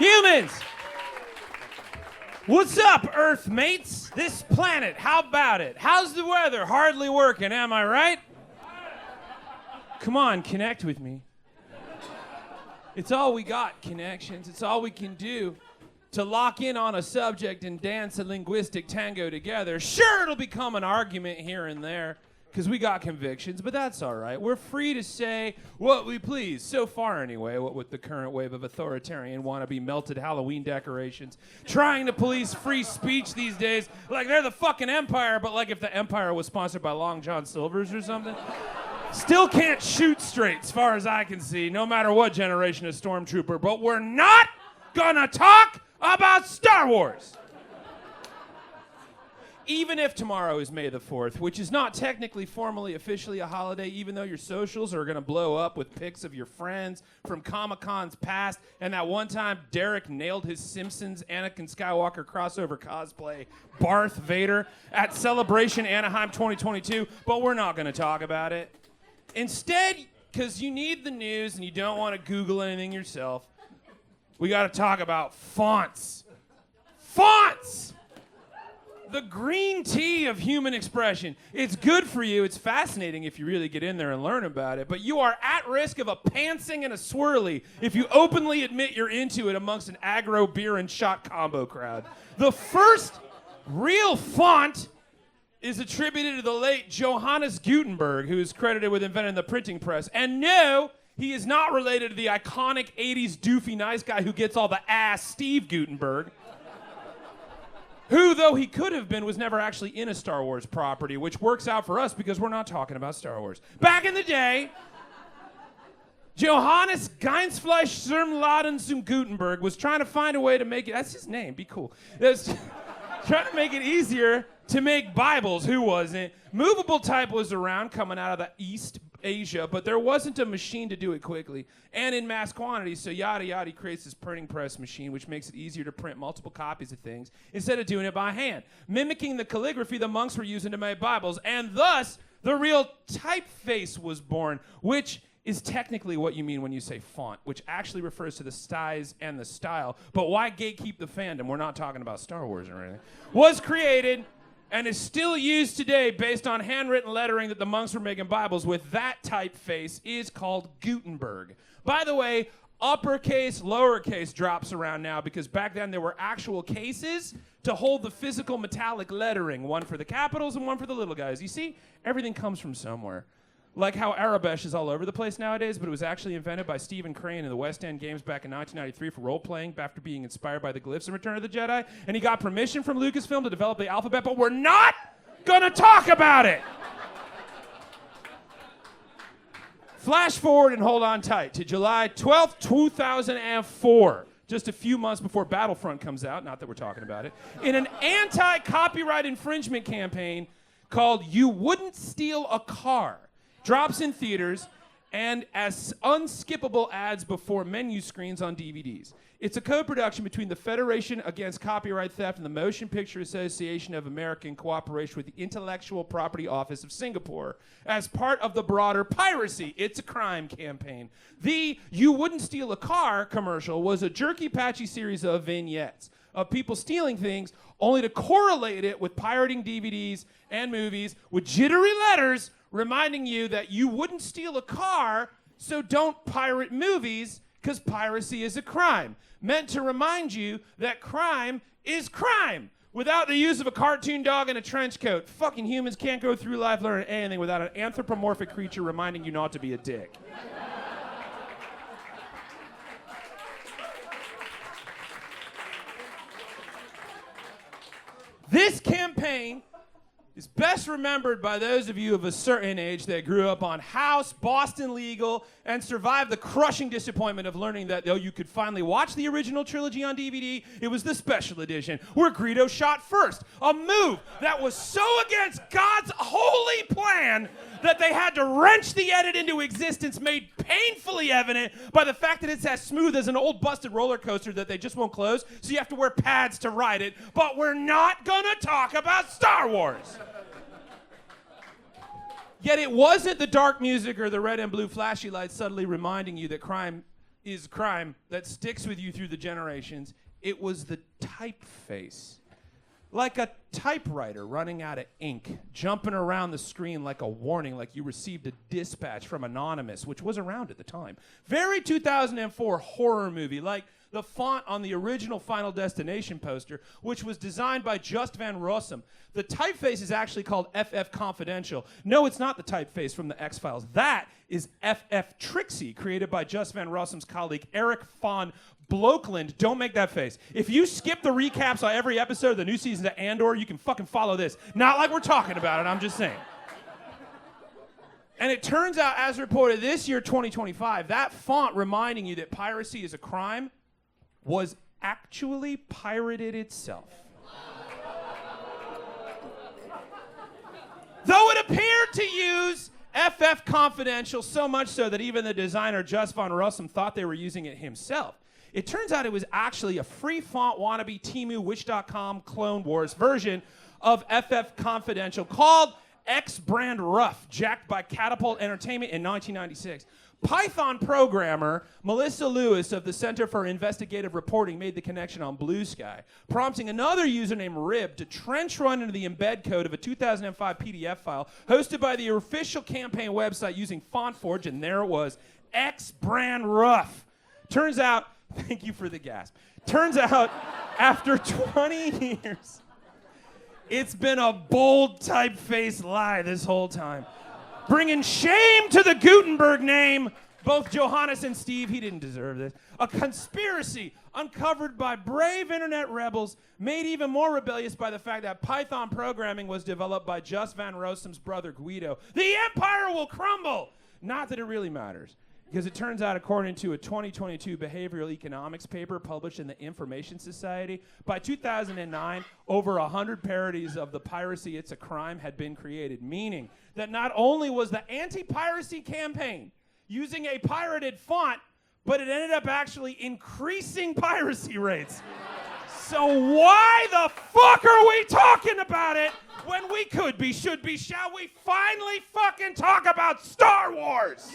Humans! What's up, Earth mates? This planet, how about it? How's the weather? Hardly working, am I right? Come on, connect with me. It's all we got, connections. It's all we can do to lock in on a subject and dance a linguistic tango together. Sure, it'll become an argument here and there, because we got convictions, but that's all right. We're free to say what we please. So far, anyway, what with the current wave of authoritarian wannabe melted Halloween decorations, trying to police free speech these days like they're the fucking empire, but like if the empire was sponsored by Long John Silver's or something. Still can't shoot straight, as far as I can see, no matter what generation of stormtrooper, but we're not gonna talk about Star Wars. Even if tomorrow is May the 4th, which is not technically formally officially a holiday, even though your socials are going to blow up with pics of your friends from Comic-Cons past, and that one time Derek nailed his Simpsons Anakin Skywalker crossover cosplay, Darth Vader, at Celebration Anaheim 2022, but we're not going to talk about it. Instead, because you need the news and you don't want to Google anything yourself, we got to talk about fonts. Fonts! The green tea of human expression. It's good for you. It's fascinating if you really get in there and learn about it. But you are at risk of a pantsing and a swirly if you openly admit you're into it amongst an aggro beer and shot combo crowd. The first real font is attributed to the late Johannes Gutenberg, who is credited with inventing the printing press. And no, he is not related to the iconic 80s doofy nice guy who gets all the ass, Steve Gutenberg. Who, though he could have been, was never actually in a Star Wars property, which works out for us because we're not talking about Star Wars. Back in the day, Johannes Geinsfleisch Zermladen zum Gutenberg was trying to find a way to make it, that's his name, be cool. Trying to make it easier to make Bibles. Who wasn't? Movable type was around coming out of the East Asia, but there wasn't a machine to do it quickly and in mass quantities, so yada yada creates this printing press machine which makes it easier to print multiple copies of things instead of doing it by hand, mimicking the calligraphy the monks were using to make Bibles, and thus the real typeface was born, which is technically what you mean when you say font, which actually refers to the size and the style, but why gatekeep the fandom? We're not talking about Star Wars or anything. Was created and is still used today based on handwritten lettering that the monks were making Bibles with. That typeface is called Gutenberg. By the way, uppercase, lowercase drops around now because back then there were actual cases to hold the physical metallic lettering, one for the capitals and one for the little guys. You see, everything comes from somewhere. Like how Arabesh is all over the place nowadays, but it was actually invented by Stephen Crane in the West End Games back in 1993 for role-playing after being inspired by the glyphs in Return of the Jedi, and he got permission from Lucasfilm to develop the alphabet, but we're not gonna talk about it! Flash forward and hold on tight to July 12th, 2004. Just a few months before Battlefront comes out, not that we're talking about it, in an anti-copyright infringement campaign called You Wouldn't Steal a Car, drops in theaters and as unskippable ads before menu screens on DVDs. It's a co-production between the Federation Against Copyright Theft and the Motion Picture Association of America in cooperation with the Intellectual Property Office of Singapore as part of the broader Piracy, It's a Crime campaign. The You Wouldn't Steal a Car commercial was a jerky-patchy series of vignettes of people stealing things only to correlate it with pirating DVDs and movies with jittery letters reminding you that you wouldn't steal a car, so don't pirate movies, because piracy is a crime. Meant to remind you that crime is crime, without the use of a cartoon dog in a trench coat. Fucking humans can't go through life learning anything without an anthropomorphic creature reminding you not to be a dick. This campaign is best remembered by those of you of a certain age that grew up on House, Boston Legal, and survived the crushing disappointment of learning that though you could finally watch the original trilogy on DVD, it was the special edition, where Greedo shot first. A move that was so against God's holy plan that they had to wrench the edit into existence, made painfully evident by the fact that it's as smooth as an old busted roller coaster that they just won't close, so you have to wear pads to ride it. But we're not gonna talk about Star Wars. Yet it wasn't the dark music or the red and blue flashy lights subtly reminding you that crime is a crime that sticks with you through the generations. It was the typeface. Like a typewriter running out of ink, jumping around the screen like a warning, like you received a dispatch from Anonymous, which was around at the time. Very 2004 horror movie, like the font on the original Final Destination poster, which was designed by Just Van Rossum. The typeface is actually called FF Confidential. No, it's not the typeface from the X-Files. That is FF Trixie, created by Just Van Rossum's colleague Eric von Blokland. Don't make that face. If you skip the recaps on every episode of the new season of Andor, you can fucking follow this. Not like we're talking about it, I'm just saying. And it turns out, as reported this year, 2025, that font reminding you that piracy is a crime was actually pirated itself. Though it appeared to use FF Confidential, so much so that even the designer Just Van Rossum thought they were using it himself. It turns out it was actually a free font wannabe Temu Wish.com Clone Wars version of FF Confidential called X Brand Rough, jacked by Catapult Entertainment in 1996. Python programmer Melissa Lewis of the Center for Investigative Reporting made the connection on Blue Sky, prompting another user named Rib to trench run into the embed code of a 2005 PDF file hosted by the official campaign website using FontForge, and there it was, X Brand Rough. Turns out, thank you for the gasp. Turns out, after 20 years, it's been a bold typeface lie this whole time, bringing shame to the Gutenberg name. Both Johannes and Steve, he didn't deserve this. A conspiracy uncovered by brave internet rebels, made even more rebellious by the fact that Python programming was developed by Just Van Rossum's brother Guido. The empire will crumble! Not that it really matters, because it turns out, according to a 2022 behavioral economics paper published in the Information Society, by 2009, over 100 parodies of the Piracy It's a Crime had been created, meaning that not only was the anti-piracy campaign using a pirated font, but it ended up actually increasing piracy rates. So why the fuck are we talking about it when we could be, should be, shall we finally fucking talk about Star Wars?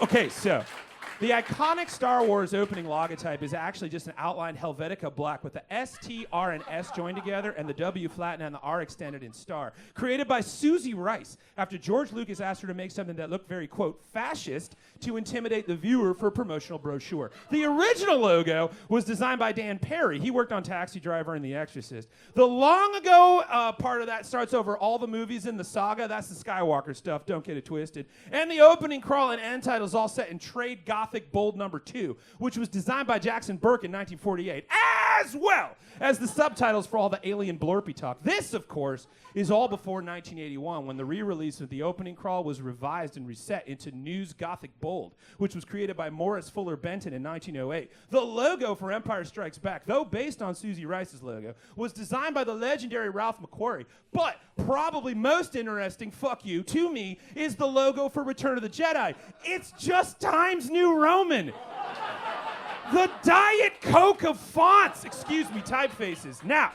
Okay, so the iconic Star Wars opening logotype is actually just an outlined Helvetica black with the S, T, R, and S joined together and the W flattened and the R extended in star. Created by Susie Rice after George Lucas asked her to make something that looked very, quote, fascist to intimidate the viewer for a promotional brochure. The original logo was designed by Dan Perry. He worked on Taxi Driver and The Exorcist. The long ago part of that starts over all the movies in the saga. That's the Skywalker stuff, don't get it twisted. And the opening, crawl, and end titles all set in trade Gothic bold number 2, which was designed by Jackson Burke in 1948, as well as the subtitles for all the alien blurpy talk. This, of course, is all before 1981, when the re-release of the opening crawl was revised and reset into News Gothic Bold, which was created by Morris Fuller Benton in 1908. The logo for Empire Strikes Back, though based on Susie Rice's logo, was designed by the legendary Ralph McQuarrie. But probably most interesting, fuck you, to me, is the logo for Return of the Jedi. It's just Times New Roman. The Diet Coke of fonts. Excuse me, typefaces. Now,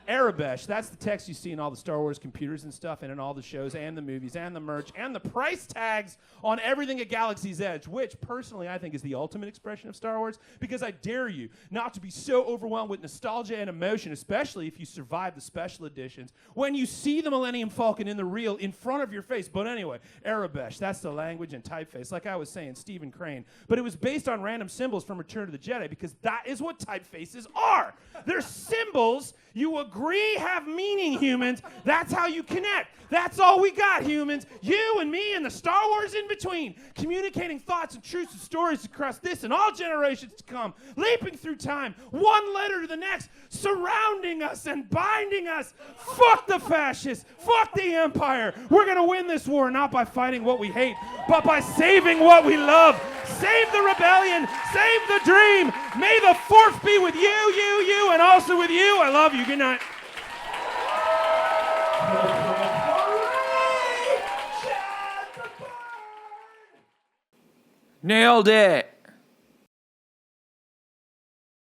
Arabesh, that's the text you see in all the Star Wars computers and stuff, and in all the shows and the movies and the merch and the price tags on everything at Galaxy's Edge, which personally I think is the ultimate expression of Star Wars, because I dare you not to be so overwhelmed with nostalgia and emotion, especially if you survive the special editions, when you see the Millennium Falcon in the real in front of your face. But anyway, Arabesh, that's the language and typeface, like I was saying, Stephen Crane. But it was based on random symbols from Return of the Jedi, because that is what typefaces are. They're symbols you agree have meaning, humans. That's how you connect. That's all we got, humans. You and me and the Star Wars in between, communicating thoughts and truths and stories across this and all generations to come, leaping through time, one letter to the next, surrounding us and binding us. Fuck the fascists. Fuck the empire. We're going to win this war, not by fighting what we hate, but by saving what we love. Save the rebellion. Save the dream. May the fourth be with you, and also with you. I love you. Good night. Nailed it.